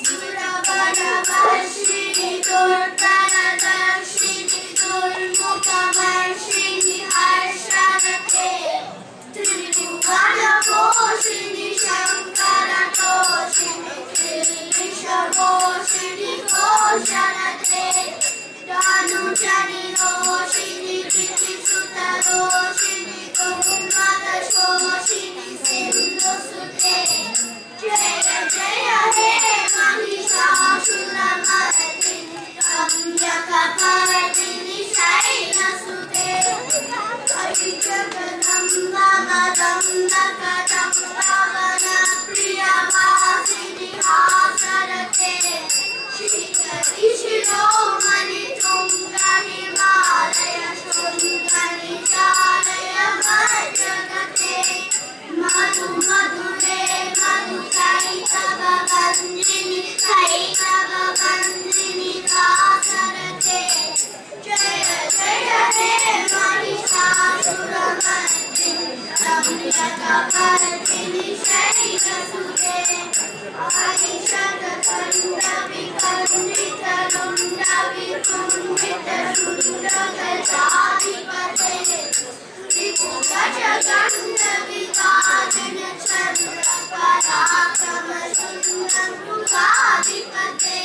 सुरवरवर्षिणि दुर्धरदर्शिनि दुर्मुखवर्षिणि हर्षरते त्रिभुवनपोषिणि शङ्करतोषिणि किल्बिषघोषिणि घोषरते धनुजनिरोषिणि विधिसुतरोषिणि गौमदशोषिणि सिन्धुसुते जय जय हे महिषासुरमर्दिनि रम्यकपर्दिनि शैलसुते अयि जगदम्बा मदम्बकदम्बा वनप्रियवासिनि हासरते श्रीकरि शिरोमणि तुङ्गहिमालय शृङ्गनिचालय मज्जगते मधु मधुरे मधुकैतववन्दिनि कैतववन्दिनि दासरते जय जय हे महिषासुरमर्दिनि रम्यकपर्दिनि शैलसुते आदिशतकण्डविकण्डितरुण्डविकुण्डितशूद्रगजाधिपते त्रिभुजगण्डविकाजनचन्द्रपराक्रमशून्यमृगाधिपते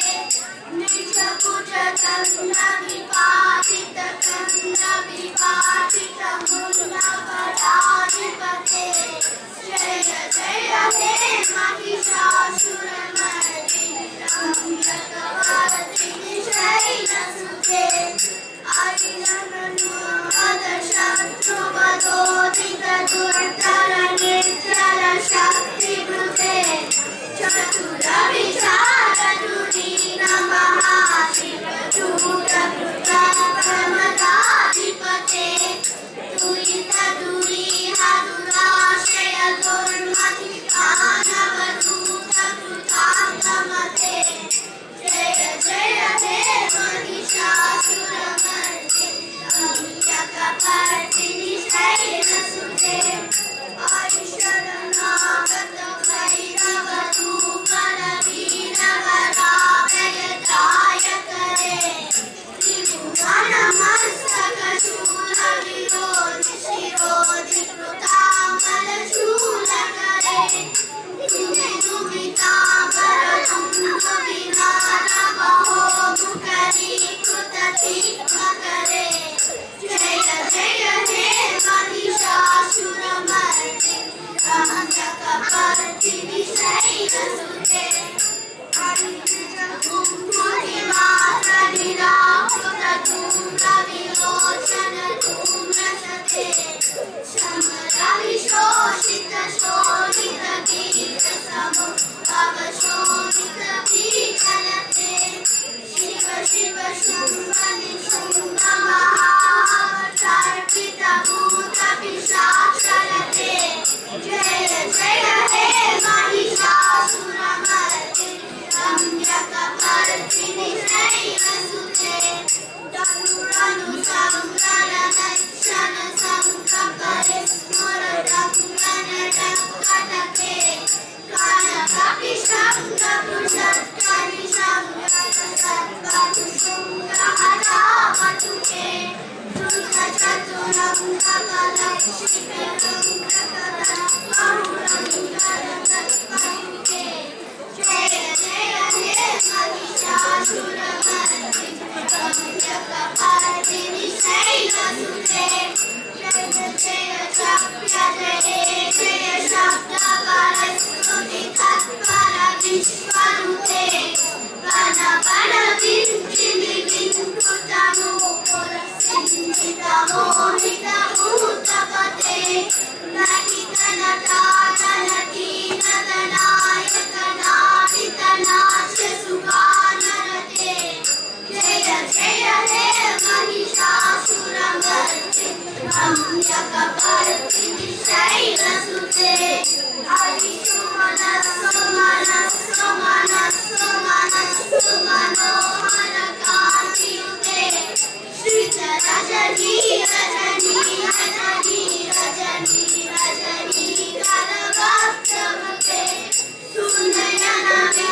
निजभुजगण्डविपाटितकण्डविपाटितमुण्डपराधिपते जय जय हे महिषासुरमर्दिनि रम्यकपर्दिनि शैलसुते शत्रुवधोदितदुर्धरनिर्जरशक्तिवृते चतुरविचारधुरीनमहाशिवचूडकृतप्रमदाधिपते दुरितदुरीहदुराशय दुर्मतिकानवधूतकृतान्तमते जय जय हे महिषासुरमर्दिनि रम्यकपर्दिनि शैलसुते आयुषरनागतभैरवधूपरवीरवराभयदायकरे त्रिभुवनमस्तकशूलविरोधि शिरोधिकृतामलशूलकरे दुमिदुमिताम्बरधूमविहारमहोमुखरीकृततीक्ष्णकरे जय जय हे महिषासुरमर्दिनि रम्यकपर्दिनि शैलसुते धूम्रविलोचनधूम्रशते शमरविशोषितशोणितगीतसमुद्भवशोणितभीषणते शिव शिव शुम्भनि शुम्भमहार्पितभूतपिशाचरते जय जय हे महिषासुरमर्दिनि रम्यकपर्दिनि शैलसुते धनुरनुसंहरणनक्षनसंकपरे स्फुरदङ्गनटङ्कटके कानकपिशङ्गपुषत्कनिशङ्गसत्पटुशृङ्गहरावटुके बहुरङ्गरङ्गपटुके जय जय हे महिषासुरमर्दिनि रम्यकपर्दिनि शैलसुते जय जय शक्य जय जय शब्दपरस्तुतितत्पर विश्वनुते वන वන विञ्चिनि विङ्कुतनूपुरसिञ्चितमोहितभूतपते नटितनटानटीनदनायकनादितनाश्य सुगानरते जय जय हे महिषासुरमर्दिनि रम्यकपर्दिनि शैलसुते हरिषुमनस्सु मनस्सु मनस्सु मनस्सु मनोहरकान्तियुते श्रितरजनी रजनी रजनी रजनी रजनी करवक्त्रमुखे सुनयनमे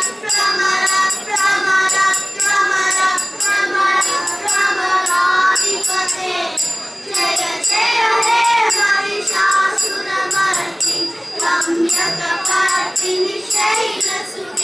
जगपातिनि शैलसुते